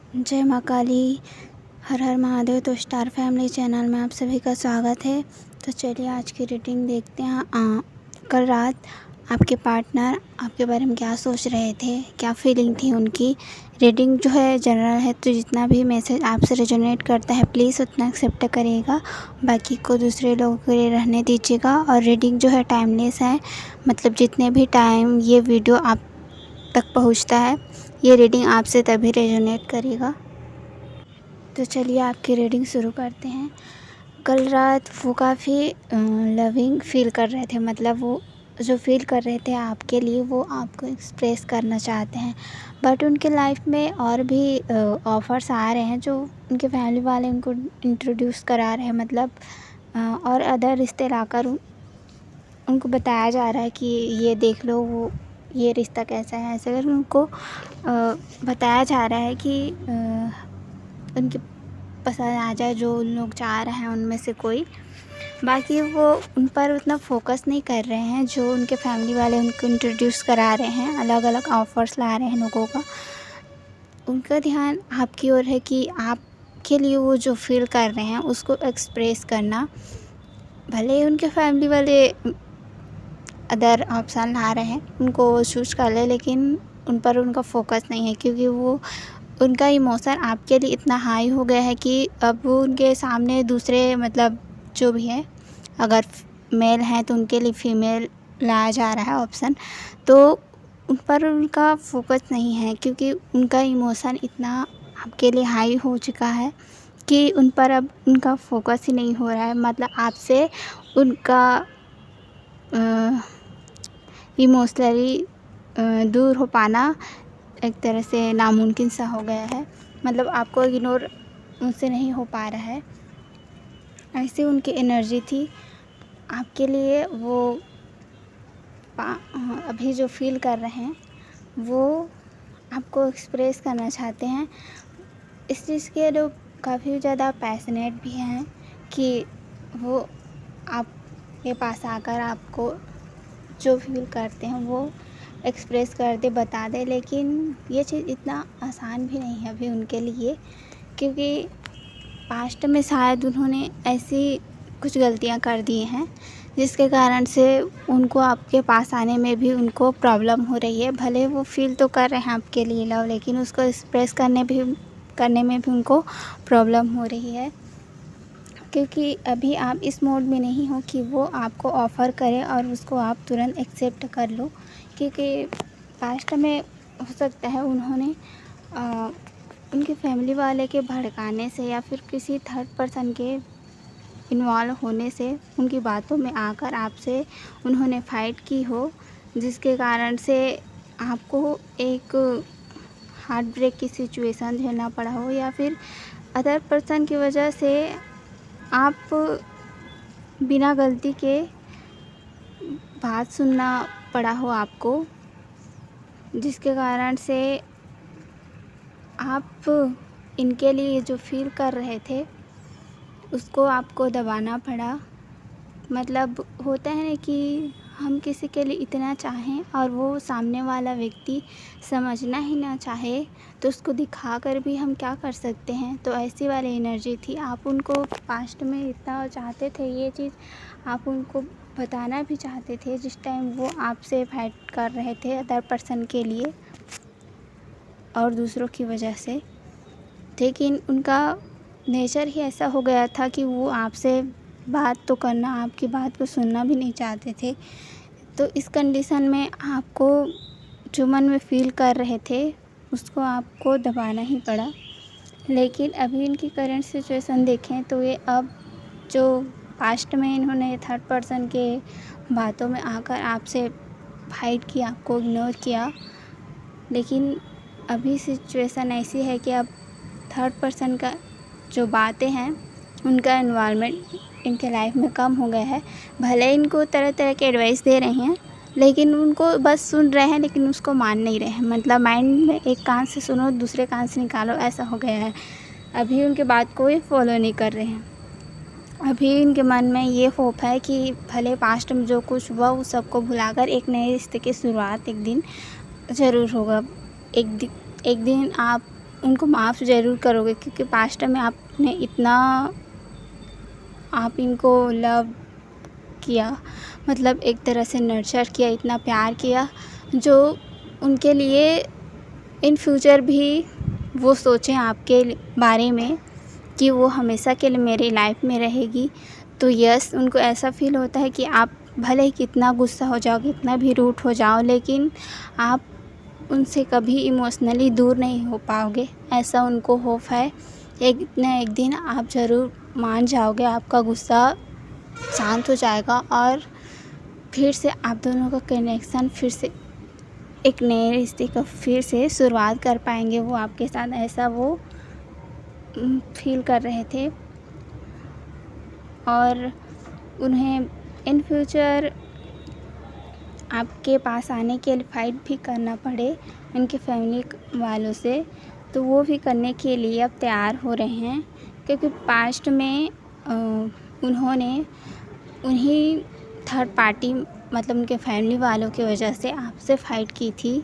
जय माँ काली। हर हर महादेव। तो स्टार फैमिली चैनल में आप सभी का स्वागत है। तो चलिए आज की रीडिंग देखते हैं। कल रात आपके पार्टनर आपके बारे में क्या सोच रहे थे, क्या फीलिंग थी उनकी। रीडिंग जो है जनरल है, तो जितना भी मैसेज आपसे रेजोनेट करता है प्लीज़ उतना एक्सेप्ट करिएगा, बाकी को दूसरे लोगों के लिए रहने दीजिएगा। और रीडिंग जो है टाइमलेस है, मतलब जितने भी टाइम ये वीडियो आप तक पहुंचता है ये रीडिंग आपसे तभी रेजोनेट करेगा। तो चलिए आपकी रीडिंग शुरू करते हैं। कल रात वो काफ़ी लविंग फील कर रहे थे, मतलब वो जो फील कर रहे थे आपके लिए वो आपको एक्सप्रेस करना चाहते हैं, बट उनके लाइफ में और भी ऑफ़र्स आ रहे हैं जो उनके फैमिली वाले उनको इंट्रोड्यूस करा रहे हैं, मतलब और अदर रिश्ते लाकर उनको बताया जा रहा है कि ये देख लो वो ये रिश्ता कैसा है। ऐसे अगर उनको बताया जा रहा है कि उनकी पसंद आ जाए जो उन लोग चाह रहे हैं उनमें से कोई, बाकी वो उन पर उतना फोकस नहीं कर रहे हैं जो उनके फैमिली वाले उनको इंट्रोड्यूस करा रहे हैं, अलग अलग ऑफ़र्स ला रहे हैं लोगों का। उनका ध्यान आपकी ओर है कि आपके लिए वो जो फील कर रहे हैं उसको एक्सप्रेस करना। भले ही उनके फैमिली वाले अदर ऑप्शन ला रहे हैं उनको चूज़ कर ले, लेकिन उन पर उनका फोकस नहीं है, क्योंकि वो उनका इमोशन आपके लिए इतना हाई हो गया है कि अब वो उनके सामने दूसरे, मतलब जो भी है, अगर मेल हैं तो उनके लिए फीमेल लाया जा रहा है ऑप्शन, तो उन पर उनका फोकस नहीं है, क्योंकि उनका इमोशन इतना आपके लिए हाई हो चुका है कि उन पर अब उनका फोकस ही नहीं हो रहा है। मतलब आपसे उनका इमोशनली दूर हो पाना एक तरह से नामुमकिन सा हो गया है, मतलब आपको इग्नोर उनसे नहीं हो पा रहा है। ऐसी उनकी एनर्जी थी आपके लिए। वो अभी जो फील कर रहे हैं वो आपको एक्सप्रेस करना चाहते हैं। इस चीज़ के लोग काफ़ी ज़्यादा पैशनेट भी हैं कि वो आपके पास आकर आपको जो फील करते हैं वो एक्सप्रेस कर दे, बता दे, लेकिन ये चीज़ इतना आसान भी नहीं है अभी उनके लिए, क्योंकि पास्ट में शायद उन्होंने ऐसी कुछ गलतियां कर दी हैं जिसके कारण से उनको आपके पास आने में भी उनको प्रॉब्लम हो रही है। भले वो फील तो कर रहे हैं आपके लिए लव, लेकिन उसको एक्सप्रेस करने में भी उनको प्रॉब्लम हो रही है, क्योंकि अभी आप इस मोड में नहीं हो कि वो आपको ऑफ़र करे और उसको आप तुरंत एक्सेप्ट कर लो। क्योंकि पास्ट में हो सकता है उन्होंने उनके फैमिली वाले के भड़काने से या फिर किसी थर्ड पर्सन के इन्वॉल्व होने से उनकी बातों में आकर आपसे उन्होंने फ़ाइट की हो, जिसके कारण से आपको एक हार्ट ब्रेक की सिचुएशन झेलना पड़ा हो, या फिर अदर पर्सन की वजह से आप बिना गलती के बात सुनना पड़ा हो आपको, जिसके कारण से आप इनके लिए जो फील कर रहे थे उसको आपको दबाना पड़ा। मतलब होता है ना कि हम किसी के लिए इतना चाहें और वो सामने वाला व्यक्ति समझना ही ना चाहे, तो उसको दिखाकर भी हम क्या कर सकते हैं। तो ऐसी वाली एनर्जी थी। आप उनको पास्ट में इतना चाहते थे, ये चीज़ आप उनको बताना भी चाहते थे जिस टाइम वो आपसे फाइट कर रहे थे अदर पर्सन के लिए और दूसरों की वजह से, लेकिन उनका नेचर ही ऐसा हो गया था कि वो आपसे बात तो करना, आपकी बात को सुनना भी नहीं चाहते थे। तो इस कंडीशन में आपको जो मन में फ़ील कर रहे थे उसको आपको दबाना ही पड़ा। लेकिन अभी इनकी करंट सिचुएशन देखें तो ये अब जो पास्ट में इन्होंने थर्ड पर्सन के बातों में आकर आपसे फाइट किया, आपको इग्नोर किया, लेकिन अभी सिचुएशन ऐसी है कि अब थर्ड पर्सन का जो बातें हैं उनका इन्वॉल्वमेंट इनके लाइफ में कम हो गया है। भले इनको तरह तरह के एडवाइस दे रहे हैं, लेकिन उनको बस सुन रहे हैं, लेकिन उसको मान नहीं रहे हैं। मतलब माइंड में एक कान से सुनो दूसरे कान से निकालो, ऐसा हो गया है। अभी उनके बात को ही फॉलो नहीं कर रहे हैं। अभी इनके मन में ये होप है कि भले पास्ट में जो कुछ हुआ उस सबको भुलाकर एक नए रिश्ते की शुरुआत एक दिन ज़रूर होगा। एक दिन आप उनको माफ़ ज़रूर करोगे, क्योंकि पास्ट में आपने इतना आप इनको लव किया, मतलब एक तरह से नर्चर किया, इतना प्यार किया, जो उनके लिए इन फ्यूचर भी वो सोचें आपके बारे में कि वो हमेशा के लिए मेरी लाइफ में रहेगी। तो यस, उनको ऐसा फ़ील होता है कि आप भले ही कितना गुस्सा हो जाओ, कितना भी रूठ हो जाओ, लेकिन आप उनसे कभी इमोशनली दूर नहीं हो पाओगे, ऐसा उनको होप है। एक न एक दिन आप ज़रूर मान जाओगे, आपका गुस्सा शांत हो जाएगा और फिर से आप दोनों का कनेक्शन फिर से एक नए रिश्ते का फिर से शुरुआत कर पाएंगे वो आपके साथ, ऐसा वो फील कर रहे थे। और उन्हें इन फ्यूचर आपके पास आने के लिए फ़ाइट भी करना पड़े उनके फैमिली वालों से, तो वो भी करने के लिए अब तैयार हो रहे हैं, क्योंकि पास्ट में उन्होंने उन्हीं थर्ड पार्टी मतलब उनके फैमिली वालों की वजह से आपसे फ़ाइट की थी,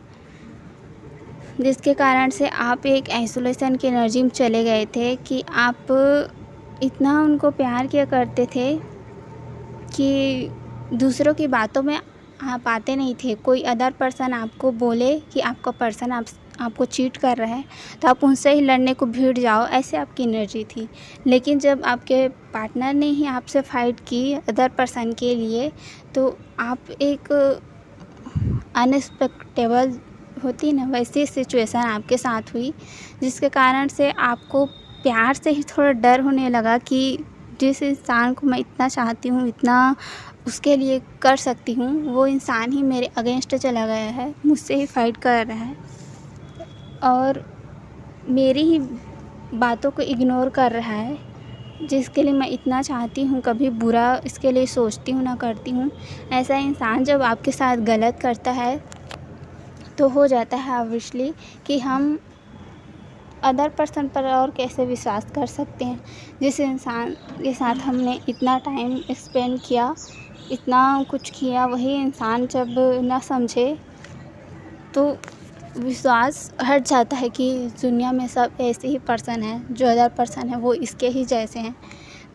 जिसके कारण से आप एक आइसोलेशन की एनर्जी में चले गए थे कि आप इतना उनको प्यार किया करते थे कि दूसरों की बातों में आप आते नहीं थे। कोई अदर पर्सन आपको बोले कि आपका पर्सन आपको चीट कर रहा है तो आप उनसे ही लड़ने को भिड़ जाओ, ऐसे आपकी एनर्जी थी। लेकिन जब आपके पार्टनर ने ही आपसे फ़ाइट की अदर पर्सन के लिए, तो आप एक अनएक्सपेक्टेबल होती ना वैसी सिचुएशन आपके साथ हुई, जिसके कारण से आपको प्यार से ही थोड़ा डर होने लगा कि जिस इंसान को मैं इतना चाहती हूँ, इतना उसके लिए कर सकती हूँ, वो इंसान ही मेरे अगेंस्ट चला गया है, मुझसे ही फ़ाइट कर रहा है और मेरी ही बातों को इग्नोर कर रहा है, जिसके लिए मैं इतना चाहती हूँ, कभी बुरा इसके लिए सोचती हूँ ना करती हूँ। ऐसा इंसान जब आपके साथ गलत करता है तो हो जाता है ऑब्वियसली कि हम अदर पर्सन पर और कैसे विश्वास कर सकते हैं। जिस इंसान के साथ हमने इतना टाइम स्पेंड किया, इतना कुछ किया, वही इंसान जब ना समझे तो विश्वास हट जाता है कि दुनिया में सब ऐसे ही पर्सन हैं, जो अदर पर्सन है वो इसके ही जैसे हैं।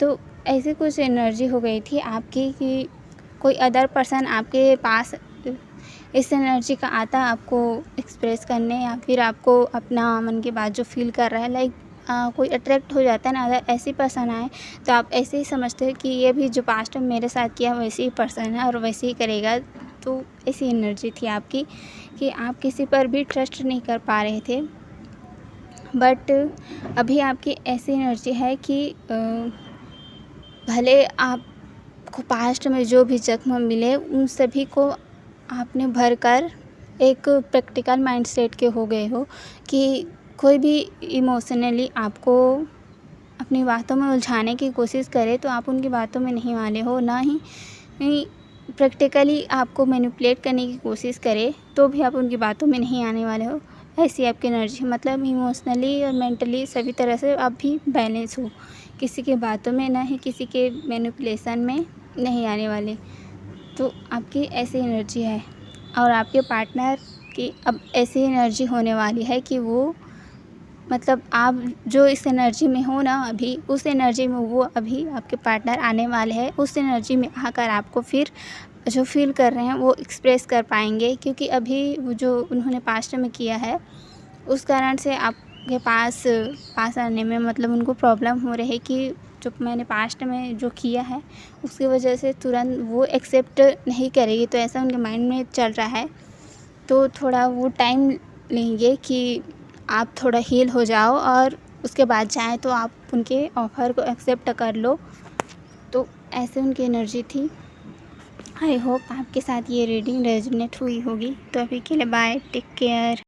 तो ऐसी कुछ एनर्जी हो गई थी आपकी कि कोई अदर पर्सन आपके पास इस एनर्जी का आता है आपको एक्सप्रेस करने, या फिर आपको अपना मन की बात जो फील कर रहा है, लाइक कोई अट्रैक्ट हो जाता है ना, अगर ऐसी पर्सन आए तो आप ऐसे ही समझते हो कि ये भी जो पास्ट में मेरे साथ किया वैसे ही पर्सन है और वैसे ही करेगा। तो ऐसी एनर्जी थी आपकी कि आप किसी पर भी ट्रस्ट नहीं कर पा रहे थे। बट अभी आपकी ऐसी एनर्जी है कि भले आपको पास्ट में जो भी जख्म मिले उन सभी को आपने भर कर एक प्रैक्टिकल माइंडसेट के हो गए हो कि कोई भी इमोशनली आपको अपनी बातों में उलझाने की कोशिश करे तो आप उनकी बातों में नहीं वाले हो, ना ही प्रैक्टिकली आपको मैनिपुलेट करने की कोशिश करे तो भी आप उनकी बातों में नहीं आने वाले हो। ऐसी आपकी एनर्जी, मतलब इमोशनली और मेंटली सभी तरह से आप भी बैलेंस हो, किसी की बातों में ना ही किसी के मैनिपुलेशन में नहीं आने वाले। तो आपकी ऐसी एनर्जी है और आपके पार्टनर की अब ऐसी एनर्जी होने वाली है कि वो मतलब आप जो इस एनर्जी में हो ना अभी, उस एनर्जी में वो अभी आपके पार्टनर आने वाले हैं। उस एनर्जी में आकर आपको फिर जो फील कर रहे हैं वो एक्सप्रेस कर पाएंगे, क्योंकि अभी वो जो उन्होंने पास्ट में किया है उस कारण से आपके पास आने में मतलब उनको प्रॉब्लम हो रही है कि जो मैंने पास्ट में जो किया है उसकी वजह से तुरंत वो एक्सेप्ट नहीं करेगी, तो ऐसा उनके माइंड में चल रहा है। तो थोड़ा वो टाइम लेंगे कि आप थोड़ा हील हो जाओ और उसके बाद जाएं तो आप उनके ऑफ़र को एक्सेप्ट कर लो। तो ऐसे उनकी एनर्जी थी। आई होप आपके साथ ये रीडिंग रेजोनेट हुई होगी। तो अभी के लिए बाय, टेक केयर।